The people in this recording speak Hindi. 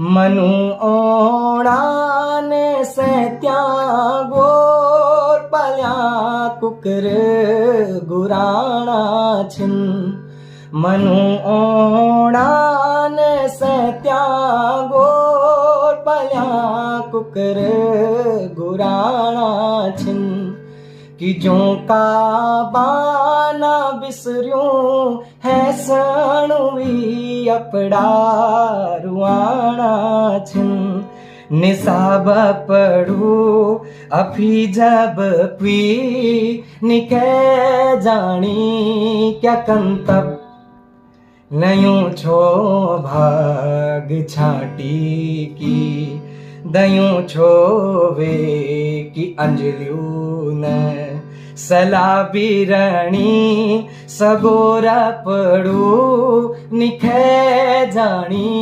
मनु ओणा ने सत्या गोर पल्या कुकर गुराणा छिन। मनु ओणा ने सत्या गोर पल्या कुकर गुराणा छिन। कि जो का बाना बिसर्यूं है सणुवी अपड़ा रुआणा छिन। निसाब पढ़ू अफी जब पी निके जानी क्या कंतब नयूं छो भाग छाटी की दयूं छो वे की अंजलियों न सलाबी रणी सगोरा पड़ू निखे जानी।